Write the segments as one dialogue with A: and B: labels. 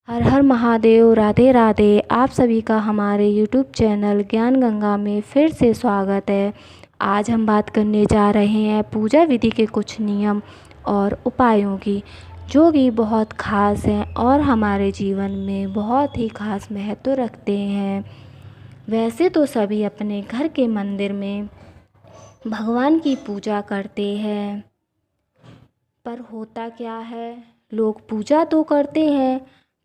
A: हर हर महादेव। राधे राधे। आप सभी का हमारे यूट्यूब चैनल ज्ञान गंगा में फिर से स्वागत है। आज हम बात करने जा रहे हैं पूजा विधि के कुछ नियम और उपायों की, जो कि बहुत ख़ास हैं और हमारे जीवन में बहुत ही ख़ास महत्व रखते हैं। वैसे तो सभी अपने घर के मंदिर में भगवान की पूजा करते हैं, पर होता क्या है, लोग पूजा तो करते हैं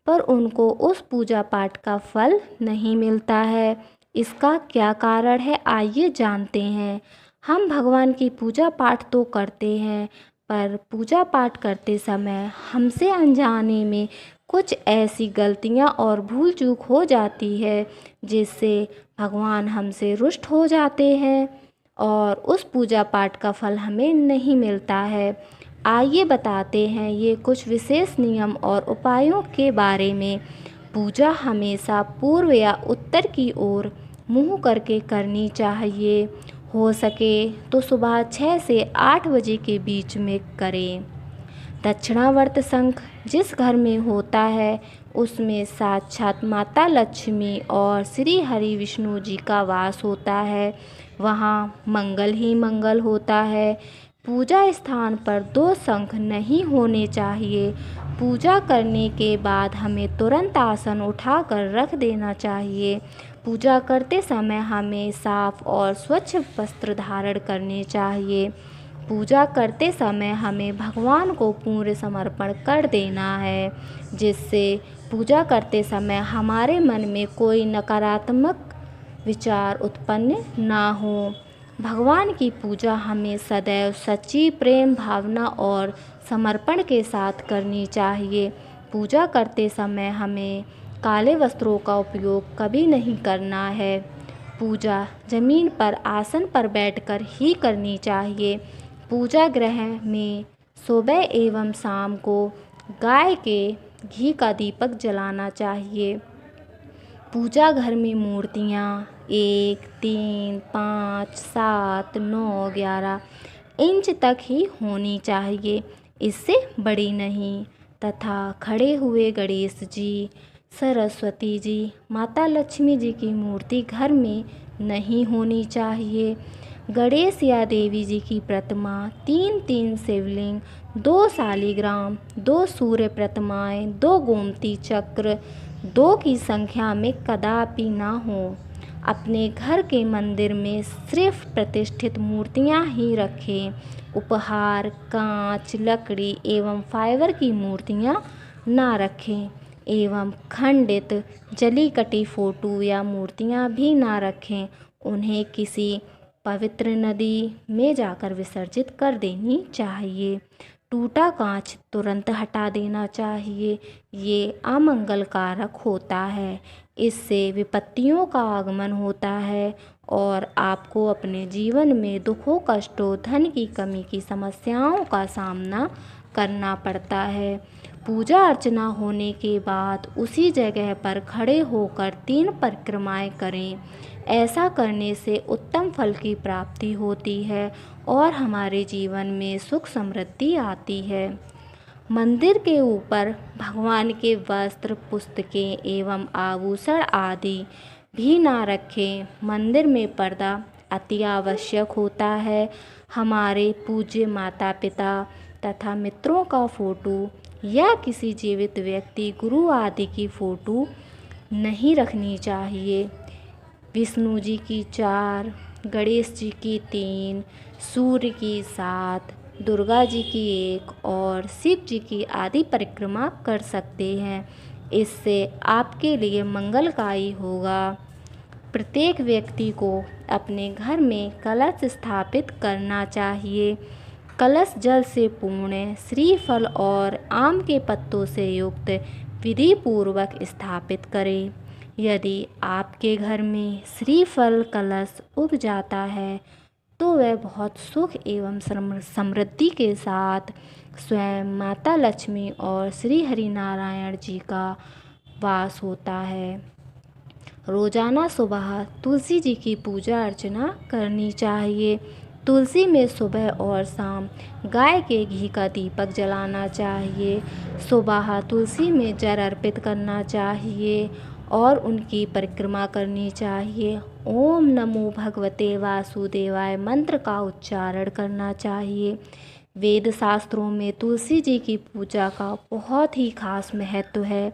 A: पर उनको उस पूजा पाठ का फल नहीं मिलता है। इसका क्या कारण है, आइए जानते हैं। हम भगवान की पूजा पाठ तो करते हैं, पर पूजा पाठ करते समय हमसे अनजाने में कुछ ऐसी गलतियां और भूल चूक हो जाती है, जिससे भगवान हमसे रुष्ट हो जाते हैं और उस पूजा पाठ का फल हमें नहीं मिलता है। आइए बताते हैं ये कुछ विशेष नियम और उपायों के बारे में। पूजा हमेशा पूर्व या उत्तर की ओर मुंह करके करनी चाहिए। हो सके तो सुबह 6 से 8 बजे के बीच में करें। दक्षिणावर्त शंख जिस घर में होता है उसमें साक्षात माता लक्ष्मी और श्री हरि विष्णु जी का वास होता है। वहाँ मंगल ही मंगल होता है। पूजा स्थान पर 2 शंख नहीं होने चाहिए। पूजा करने के बाद हमें तुरंत आसन उठाकर रख देना चाहिए। पूजा करते समय हमें साफ और स्वच्छ वस्त्र धारण करने चाहिए। पूजा करते समय हमें भगवान को पूर्ण समर्पण कर देना है, जिससे पूजा करते समय हमारे मन में कोई नकारात्मक विचार उत्पन्न ना हो। भगवान की पूजा हमें सदैव सच्ची प्रेम भावना और समर्पण के साथ करनी चाहिए। पूजा करते समय हमें काले वस्त्रों का उपयोग कभी नहीं करना है। पूजा जमीन पर आसन पर बैठकर ही करनी चाहिए। पूजा गृह में सुबह एवं शाम को गाय के घी का दीपक जलाना चाहिए। पूजा घर में मूर्तियाँ 1, 3, 5, 7, 9, 11 इंच तक ही होनी चाहिए, इससे बड़ी नहीं। तथा खड़े हुए गणेश जी, सरस्वती जी, माता लक्ष्मी जी की मूर्ति घर में नहीं होनी चाहिए। गणेश या देवी जी की प्रतिमा 3-3 शिवलिंग, 2 शालिग्राम, 2 सूर्य प्रतिमाएं, 2 गोमती चक्र, 2 की संख्या में कदापि ना हो। अपने घर के मंदिर में सिर्फ प्रतिष्ठित मूर्तियां ही रखें। उपहार, कांच, लकड़ी एवं फाइबर की मूर्तियां ना रखें एवं खंडित जली कटी फोटो या मूर्तियां भी ना रखें। उन्हें किसी पवित्र नदी में जाकर विसर्जित कर देनी चाहिए। टूटा कांच तुरंत हटा देना चाहिए, ये अमंगलकारक होता है। इससे विपत्तियों का आगमन होता है और आपको अपने जीवन में दुखों, कष्टों, धन की कमी की समस्याओं का सामना करना पड़ता है। पूजा अर्चना होने के बाद उसी जगह पर खड़े होकर 3 परिक्रमाएं करें। ऐसा करने से उत्तम फल की प्राप्ति होती है और हमारे जीवन में सुख समृद्धि आती है। मंदिर के ऊपर भगवान के वस्त्र, पुस्तकें एवं आभूषण आदि भी ना रखें। मंदिर में पर्दा अति आवश्यक होता है। हमारे पूज्य माता पिता तथा मित्रों का फोटो या किसी जीवित व्यक्ति, गुरु आदि की फोटो नहीं रखनी चाहिए। विष्णु जी की 4, गणेश जी की 3, सूर्य की 7, दुर्गा जी की 1 और शिव जी की आदि परिक्रमा कर सकते हैं। इससे आपके लिए मंगलकारी होगा। प्रत्येक व्यक्ति को अपने घर में कलश स्थापित करना चाहिए। कलश जल से पूर्ण, श्रीफल और आम के पत्तों से युक्त विधि पूर्वक स्थापित करें। यदि आपके घर में श्रीफल कलश उग जाता है तो वह बहुत सुख एवं समृद्धि के साथ स्वयं माता लक्ष्मी और श्री हरि नारायण जी का वास होता है। रोजाना सुबह तुलसी जी की पूजा अर्चना करनी चाहिए। तुलसी में सुबह और शाम गाय के घी का दीपक जलाना चाहिए। सुबह तुलसी में जल अर्पित करना चाहिए और उनकी परिक्रमा करनी चाहिए। ओम नमो भगवते वासुदेवाय मंत्र का उच्चारण करना चाहिए। वेद शास्त्रों में तुलसी जी की पूजा का बहुत ही खास महत्व है।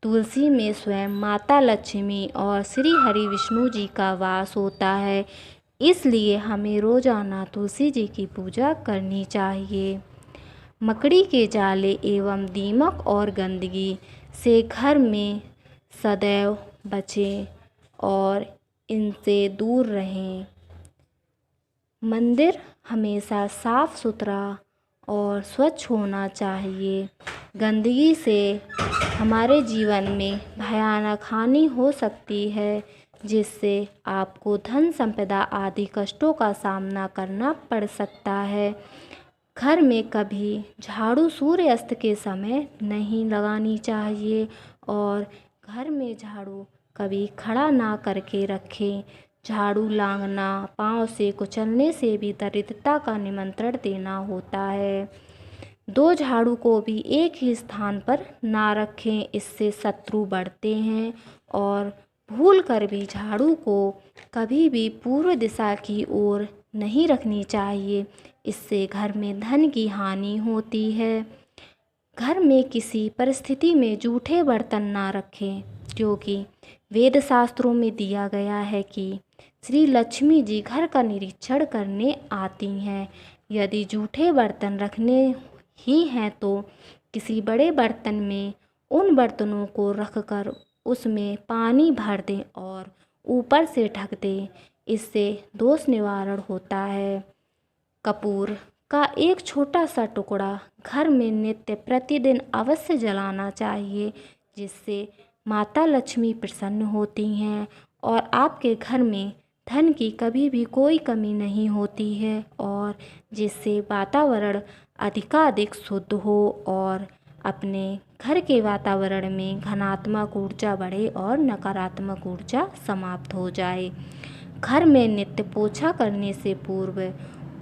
A: तुलसी में स्वयं माता लक्ष्मी और श्री हरि विष्णु जी का वास होता है, इसलिए हमें रोजाना तुलसी जी की पूजा करनी चाहिए। मकड़ी के जाले एवं दीमक और गंदगी से घर में सदैव बचें और इनसे दूर रहें। मंदिर हमेशा साफ सुथरा और स्वच्छ होना चाहिए। गंदगी से हमारे जीवन में भयानक हानि हो सकती है, जिससे आपको धन संपदा आदि कष्टों का सामना करना पड़ सकता है। घर में कभी झाड़ू सूर्यास्त के समय नहीं लगानी चाहिए और घर में झाड़ू कभी खड़ा ना करके रखें। झाड़ू लांघना, पांव से कुचलने से भी दरिद्रता का निमंत्रण देना होता है। दो झाड़ू को भी एक ही स्थान पर ना रखें, इससे शत्रु बढ़ते हैं। और भूल कर भी झाड़ू को कभी भी पूर्व दिशा की ओर नहीं रखनी चाहिए, इससे घर में धन की हानि होती है। घर में किसी परिस्थिति में जूठे बर्तन ना रखें, क्योंकि वेद शास्त्रों में दिया गया है कि श्री लक्ष्मी जी घर का निरीक्षण करने आती हैं। यदि जूठे बर्तन रखने ही हैं तो किसी बड़े बर्तन में उन बर्तनों को रखकर उसमें पानी भर दें और ऊपर से ढक दें, इससे दोष निवारण होता है। कपूर का एक छोटा सा टुकड़ा घर में नित्य प्रतिदिन अवश्य जलाना चाहिए, जिससे माता लक्ष्मी प्रसन्न होती हैं और आपके घर में धन की कभी भी कोई कमी नहीं होती है, और जिससे वातावरण अधिकाधिक शुद्ध हो और अपने घर के वातावरण में धनात्मक ऊर्जा बढ़े और नकारात्मक ऊर्जा समाप्त हो जाए। घर में नित्य पोछा करने से पूर्व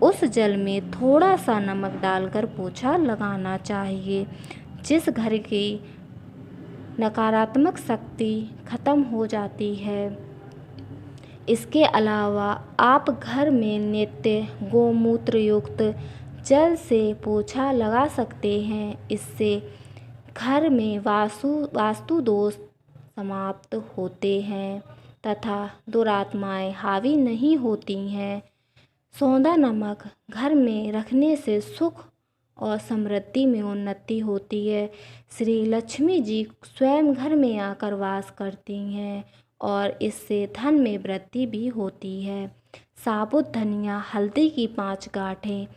A: उस जल में थोड़ा सा नमक डालकर पोछा लगाना चाहिए, जिस घर की नकारात्मक शक्ति खत्म हो जाती है। इसके अलावा आप घर में नित्य गोमूत्र युक्त जल से पोछा लगा सकते हैं। इससे घर में वास्तु दोष समाप्त होते हैं तथा दुरात्माएं हावी नहीं होती हैं। सौंधा नमक घर में रखने से सुख और समृद्धि में उन्नति होती है। श्री लक्ष्मी जी स्वयं घर में आकर वास करती हैं और इससे धन में वृद्धि भी होती है। साबुत धनिया, हल्दी की 5 गांठें,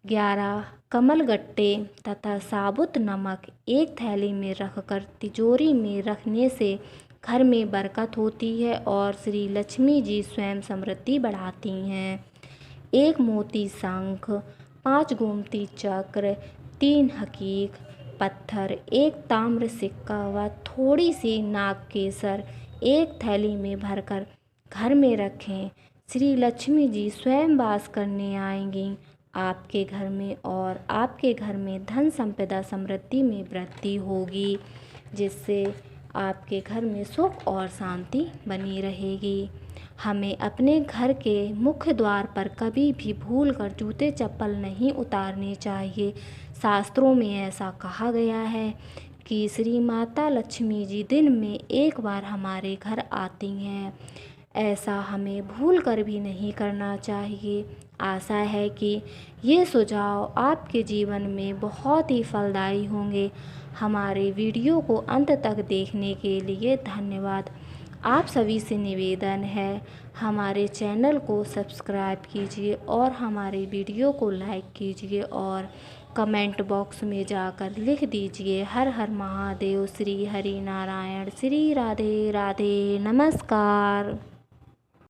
A: 11 कमलगट्टे तथा साबुत नमक एक थैली में रखकर तिजोरी में रखने से घर में बरकत होती है और श्री लक्ष्मी जी स्वयं समृद्धि बढ़ाती हैं। 1 मोती शंख, 5 गोमती चक्र, 3 हकीक पत्थर, 1 ताम्र सिक्का व थोड़ी सी नाग केसर एक थैली में भरकर घर में रखें। श्री लक्ष्मी जी स्वयं वास करने आएंगी आपके घर में और आपके घर में धन संपदा समृद्धि में वृद्धि होगी, जिससे आपके घर में सुख और शांति बनी रहेगी। हमें अपने घर के मुख्य द्वार पर कभी भी भूलकर जूते चप्पल नहीं उतारने चाहिए। शास्त्रों में ऐसा कहा गया है कि श्री माता लक्ष्मी जी दिन में एक बार हमारे घर आती हैं। ऐसा हमें भूल कर भी नहीं करना चाहिए। आशा है कि ये सुझाव आपके जीवन में बहुत ही फलदायी होंगे। हमारे वीडियो को अंत तक देखने के लिए धन्यवाद। आप सभी से निवेदन है, हमारे चैनल को सब्सक्राइब कीजिए और हमारे वीडियो को लाइक कीजिए और कमेंट बॉक्स में जाकर लिख दीजिए हर हर महादेव, श्री हरि नारायण, श्री राधे राधे, नमस्कार।